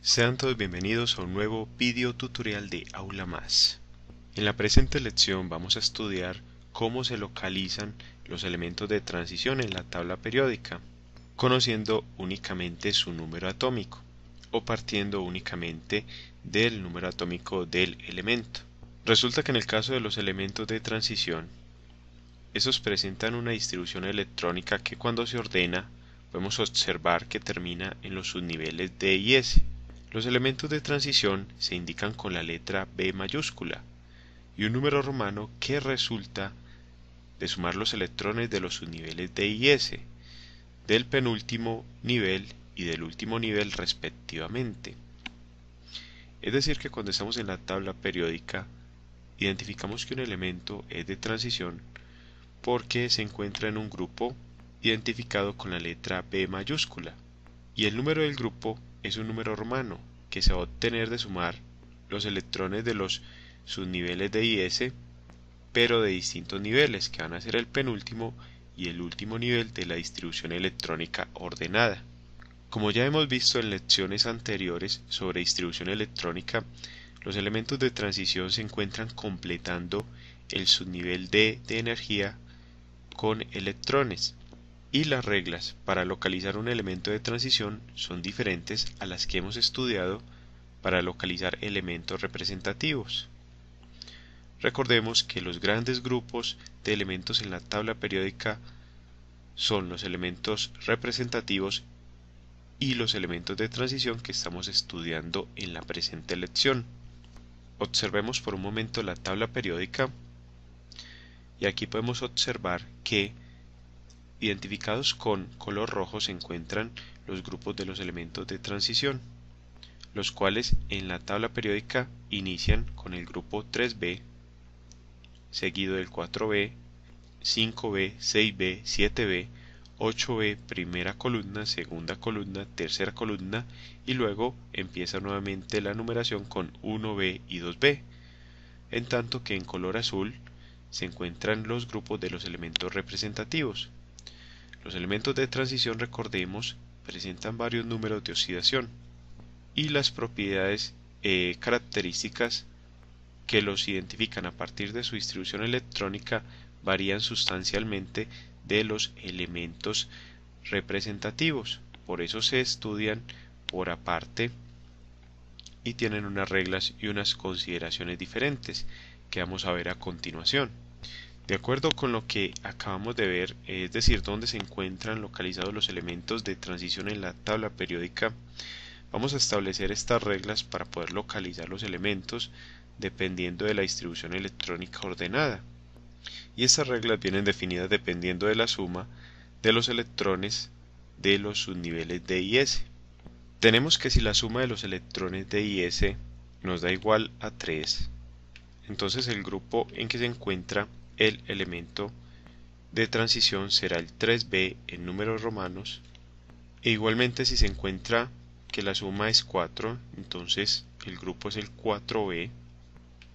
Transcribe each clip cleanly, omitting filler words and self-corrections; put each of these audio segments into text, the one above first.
Sean todos bienvenidos a un nuevo video tutorial de Aula Más. En la presente lección vamos a estudiar cómo se localizan los elementos de transición en la tabla periódica, conociendo únicamente su número atómico o partiendo únicamente del número atómico del elemento. Resulta que en el caso de los elementos de transición, estos presentan una distribución electrónica que cuando se ordena podemos observar que termina en los subniveles D y S. Los elementos de transición se indican con la letra B mayúscula y un número romano que resulta de sumar los electrones de los subniveles D y S, del penúltimo nivel y del último nivel respectivamente. Es decir, que cuando estamos en la tabla periódica, identificamos que un elemento es de transición porque se encuentra en un grupo identificado con la letra B mayúscula, y el número del grupo es un número romano que se va a obtener de sumar los electrones de los subniveles D y S, pero de distintos niveles, que van a ser el penúltimo y el último nivel de la distribución electrónica ordenada. Como ya hemos visto en lecciones anteriores sobre distribución electrónica, los elementos de transición se encuentran completando el subnivel D de energía con electrones, y las reglas para localizar un elemento de transición son diferentes a las que hemos estudiado para localizar elementos representativos. Recordemos que los grandes grupos de elementos en la tabla periódica son los elementos representativos y los elementos de transición que estamos estudiando en la presente lección. Observemos por un momento la tabla periódica y aquí podemos observar que identificados con color rojo se encuentran los grupos de los elementos de transición, los cuales en la tabla periódica inician con el grupo 3B, seguido del 4B, 5B, 6B, 7B, 8B, primera columna, segunda columna, tercera columna, y luego empieza nuevamente la numeración con 1B y 2B, en tanto que en color azul se encuentran los grupos de los elementos representativos. Los elementos de transición, recordemos, presentan varios números de oxidación y las propiedades características que los identifican a partir de su distribución electrónica varían sustancialmente de los elementos representativos. Por eso se estudian por aparte y tienen unas reglas y unas consideraciones diferentes que vamos a ver a continuación. De acuerdo con lo que acabamos de ver, es decir, dónde se encuentran localizados los elementos de transición en la tabla periódica, vamos a establecer estas reglas para poder localizar los elementos dependiendo de la distribución electrónica ordenada. Y estas reglas vienen definidas dependiendo de la suma de los electrones de los subniveles D y S. Tenemos que si la suma de los electrones D y S nos da igual a 3, entonces el grupo en que se encuentra el elemento de transición será el 3B en números romanos, e igualmente si se encuentra que la suma es 4, entonces el grupo es el 4B.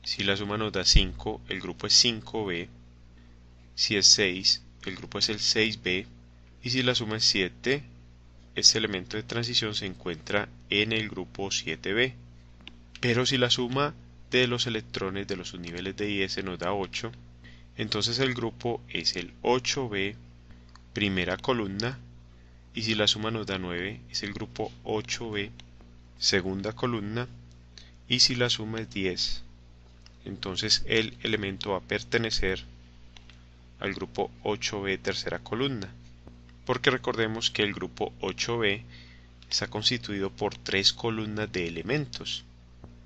Si la suma nos da 5, el grupo es 5B. Si es 6, el grupo es el 6B. Y si la suma es 7, este elemento de transición se encuentra en el grupo 7B. Pero si la suma de los electrones de los subniveles D y S nos da 8, entonces el grupo es el 8B, primera columna, y si la suma nos da 9, es el grupo 8B, segunda columna, y si la suma es 10, entonces el elemento va a pertenecer al grupo 8B, tercera columna, porque recordemos que el grupo 8B está constituido por 3 columnas de elementos.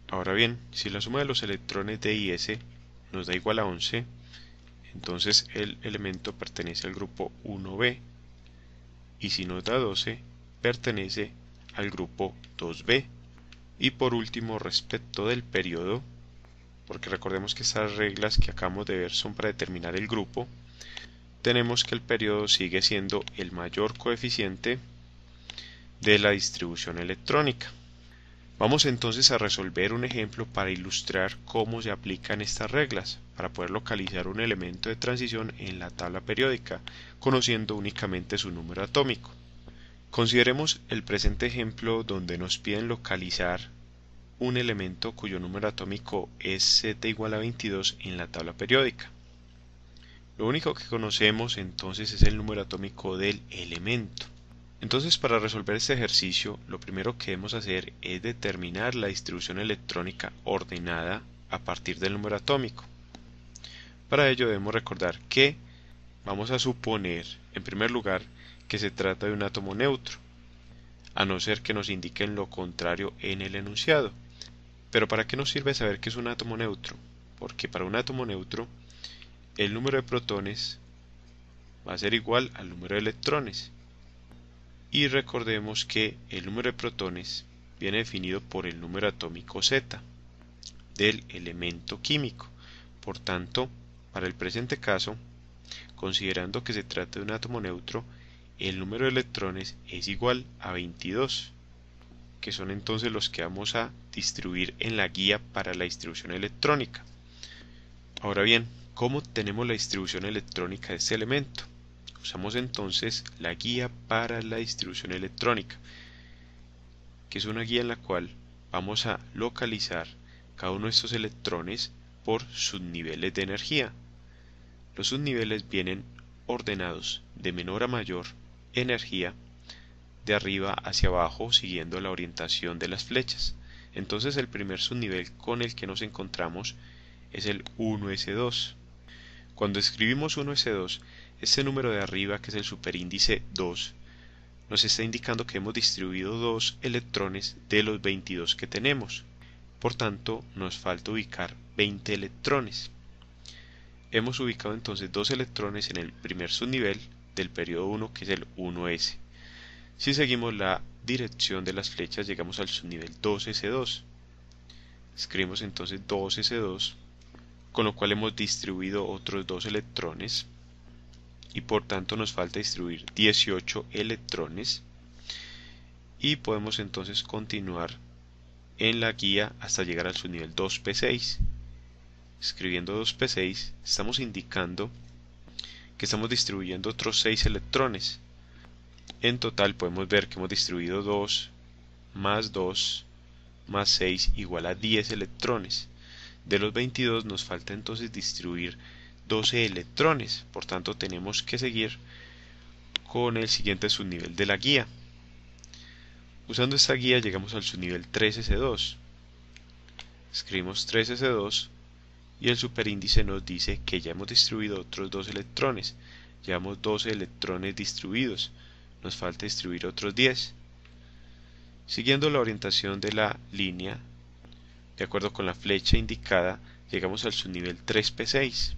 Ahora bien, si la suma de los electrones D y S nos da igual a 11, entonces el elemento pertenece al grupo 1B, y si nos da 12, pertenece al grupo 2B. Y por último, respecto del periodo, porque recordemos que estas reglas que acabamos de ver son para determinar el grupo, tenemos que el periodo sigue siendo el mayor coeficiente de la distribución electrónica. Vamos entonces a resolver un ejemplo para ilustrar cómo se aplican estas reglas para poder localizar un elemento de transición en la tabla periódica, conociendo únicamente su número atómico. Consideremos el presente ejemplo donde nos piden localizar un elemento cuyo número atómico es Z igual a 22 en la tabla periódica. Lo único que conocemos entonces es el número atómico del elemento. Entonces, para resolver este ejercicio, lo primero que debemos hacer es determinar la distribución electrónica ordenada a partir del número atómico. Para ello debemos recordar que vamos a suponer, en primer lugar, que se trata de un átomo neutro, a no ser que nos indiquen lo contrario en el enunciado. Pero ¿para qué nos sirve saber que es un átomo neutro? Porque para un átomo neutro, el número de protones va a ser igual al número de electrones. Y recordemos que el número de protones viene definido por el número atómico Z del elemento químico. Por tanto, para el presente caso, considerando que se trata de un átomo neutro, el número de electrones es igual a 22, que son entonces los que vamos a distribuir en la guía para la distribución electrónica. Ahora bien, ¿cómo tenemos la distribución electrónica de este elemento? Usamos entonces la guía para la distribución electrónica, que es una guía en la cual vamos a localizar cada uno de estos electrones por subniveles de energía. Los subniveles vienen ordenados de menor a mayor energía, de arriba hacia abajo siguiendo la orientación de las flechas. Entonces el primer subnivel con el que nos encontramos es el 1s2. Cuando escribimos 1s2, este número de arriba, que es el superíndice 2, nos está indicando que hemos distribuido 2 electrones de los 22 que tenemos. Por tanto, nos falta ubicar 20 electrones. Hemos ubicado entonces 2 electrones en el primer subnivel del periodo 1, que es el 1s. Si seguimos la dirección de las flechas, llegamos al subnivel 2s2. Escribimos entonces 2s2, con lo cual hemos distribuido otros 2 electrones y por tanto nos falta distribuir 18 electrones, y podemos entonces continuar en la guía hasta llegar al subnivel 2p6. Escribiendo 2p6 estamos indicando que estamos distribuyendo otros 6 electrones. En total podemos ver que hemos distribuido 2 más 2 más 6 igual a 10 electrones. De los 22 nos falta entonces distribuir 12 electrones, por tanto tenemos que seguir con el siguiente subnivel de la guía. Usando esta guía llegamos al subnivel 3s2. Escribimos 3s2 y el superíndice nos dice que ya hemos distribuido otros 2 electrones. Llevamos 12 electrones distribuidos, nos falta distribuir otros 10. Siguiendo la orientación de la línea, de acuerdo con la flecha indicada, llegamos al subnivel 3p6.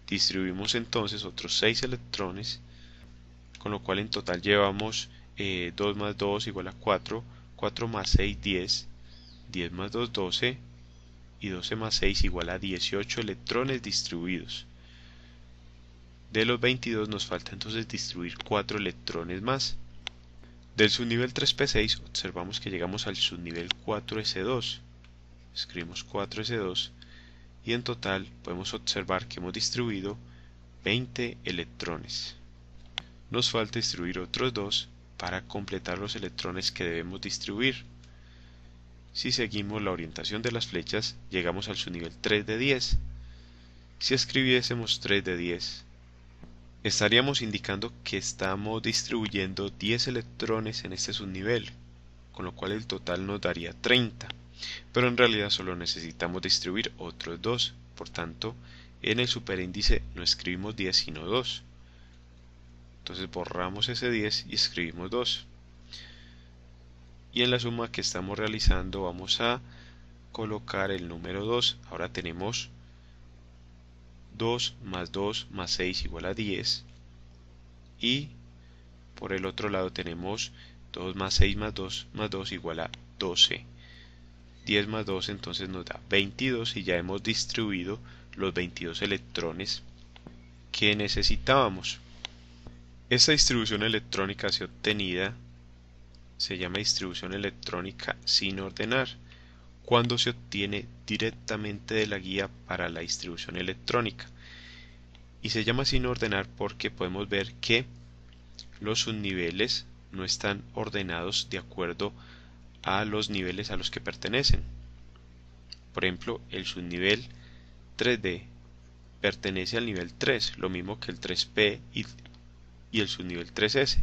Distribuimos entonces otros 6 electrones, con lo cual en total llevamos 2 más 2 igual a 4, 4 más 6 10, 10 más 2 12 y 12 más 6 igual a 18 electrones distribuidos. De los 22 nos falta entonces distribuir 4 electrones más. Del subnivel 3p6 observamos que llegamos al subnivel 4s2. Escribimos 4s2 y en total podemos observar que hemos distribuido 20 electrones. Nos falta distribuir otros 2 para completar los electrones que debemos distribuir. Si seguimos la orientación de las flechas, llegamos al subnivel 3 de 10. Si escribiésemos 3 de 10, estaríamos indicando que estamos distribuyendo 10 electrones en este subnivel, con lo cual el total nos daría 30. Pero en realidad solo necesitamos distribuir otros 2, por tanto, en el superíndice no escribimos 10 sino 2. Entonces borramos ese 10 y escribimos 2. Y en la suma que estamos realizando vamos a colocar el número 2. Ahora tenemos 2 más 2 más 6 igual a 10. Y por el otro lado tenemos 2 más 6 más 2 más 2 igual a 12. 10 más 2 entonces nos da 22 y ya hemos distribuido los 22 electrones que necesitábamos. Esta distribución electrónica así obtenida se llama distribución electrónica sin ordenar, cuando se obtiene directamente de la guía para la distribución electrónica. Y se llama sin ordenar porque podemos ver que los subniveles no están ordenados de acuerdo a los niveles a los que pertenecen. Por ejemplo, el subnivel 3D pertenece al nivel 3, lo mismo que el 3P y el subnivel 3S.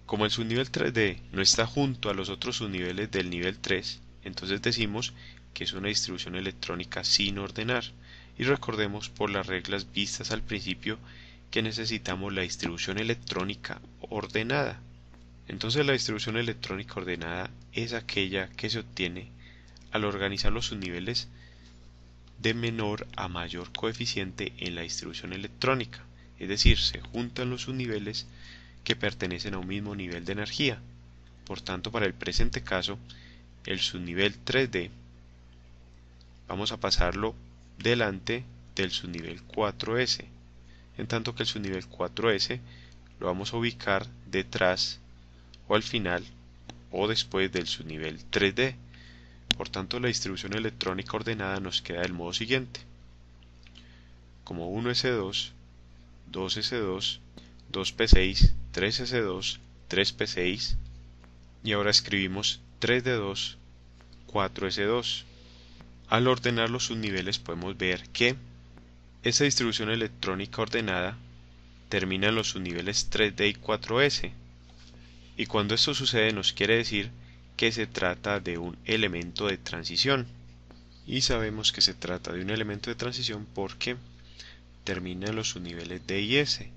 Como el subnivel 3D no está junto a los otros subniveles del nivel 3, entonces decimos que es una distribución electrónica sin ordenar. Y recordemos por las reglas vistas al principio que necesitamos la distribución electrónica ordenada. Entonces la distribución electrónica ordenada es aquella que se obtiene al organizar los subniveles de menor a mayor coeficiente en la distribución electrónica, es decir, se juntan los subniveles que pertenecen a un mismo nivel de energía. Por tanto, para el presente caso, el subnivel 3D vamos a pasarlo delante del subnivel 4S, en tanto que el subnivel 4S lo vamos a ubicar detrás o al final o después del subnivel 3D. Por tanto, la distribución electrónica ordenada nos queda del modo siguiente: como 1S2, 2S2, 2P6, 3S2, 3P6, y ahora escribimos 3D2, 4S2. Al ordenar los subniveles podemos ver que esta distribución electrónica ordenada termina en los subniveles 3D y 4S, y cuando esto sucede nos quiere decir que se trata de un elemento de transición, y sabemos que se trata de un elemento de transición porque termina en los subniveles D y S,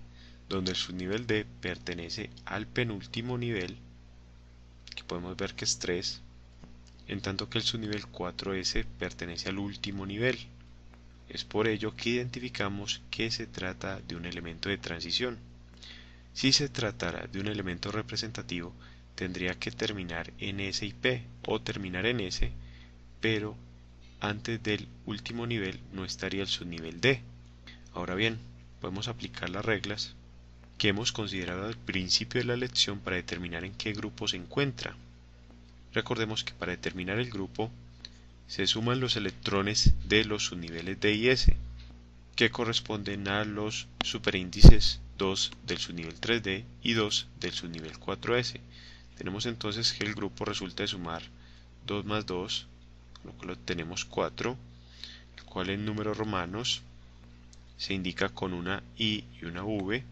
donde el subnivel D pertenece al penúltimo nivel, que podemos ver que es 3, en tanto que el subnivel 4S pertenece al último nivel. Es por ello que identificamos que se trata de un elemento de transición. Si se tratara de un elemento representativo, tendría que terminar en S y P, o terminar en S, pero antes del último nivel no estaría el subnivel D. Ahora bien, podemos aplicar las reglas que hemos considerado al principio de la lección para determinar en qué grupo se encuentra. Recordemos que para determinar el grupo se suman los electrones de los subniveles D y S, que corresponden a los superíndices 2 del subnivel 3D y 2 del subnivel 4S. Tenemos entonces que el grupo resulta de sumar 2 más 2, con lo cual obtenemos 4, el cual en números romanos se indica con una I y una V,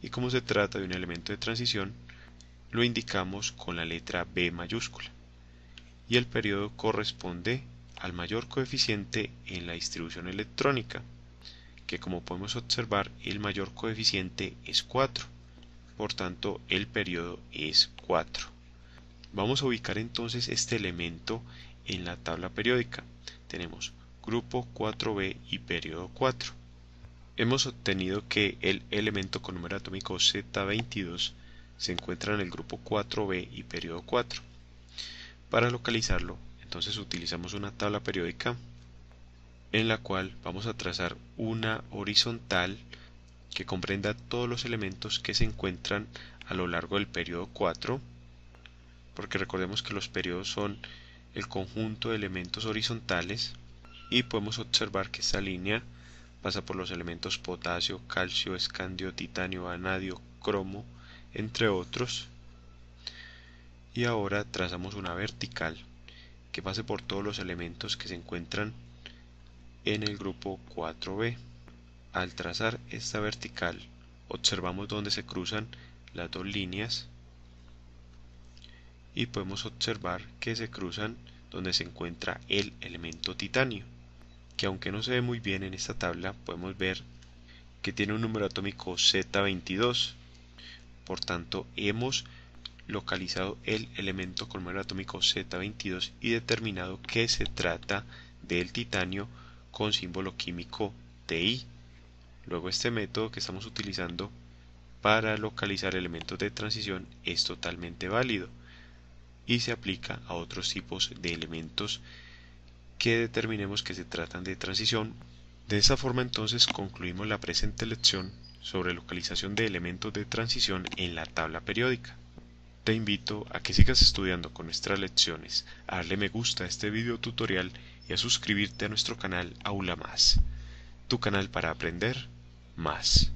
y como se trata de un elemento de transición, lo indicamos con la letra B mayúscula. Y el periodo corresponde al mayor coeficiente en la distribución electrónica, que como podemos observar el mayor coeficiente es 4, por tanto el periodo es 4. Vamos a ubicar entonces este elemento en la tabla periódica. Tenemos grupo 4B y periodo 4. Hemos obtenido que el elemento con número atómico Z22 se encuentra en el grupo 4B y periodo 4. Para localizarlo, entonces utilizamos una tabla periódica en la cual vamos a trazar una horizontal que comprenda todos los elementos que se encuentran a lo largo del periodo 4, porque recordemos que los periodos son el conjunto de elementos horizontales, y podemos observar que esta línea pasa por los elementos potasio, calcio, escandio, titanio, vanadio, cromo, entre otros. Y ahora trazamos una vertical que pase por todos los elementos que se encuentran en el grupo 4B. Al trazar esta vertical, observamos dónde se cruzan las dos líneas y podemos observar que se cruzan donde se encuentra el elemento titanio, que aunque no se ve muy bien en esta tabla, podemos ver que tiene un número atómico Z22. Por tanto, hemos localizado el elemento con número atómico Z22 y determinado que se trata del titanio con símbolo químico Ti. Luego, este método que estamos utilizando para localizar elementos de transición es totalmente válido y se aplica a otros tipos de elementos que determinemos que se tratan de transición. De esta forma entonces concluimos la presente lección sobre localización de elementos de transición en la tabla periódica. Te invito a que sigas estudiando con nuestras lecciones, a darle me gusta a este video tutorial y a suscribirte a nuestro canal Aula Más, tu canal para aprender más.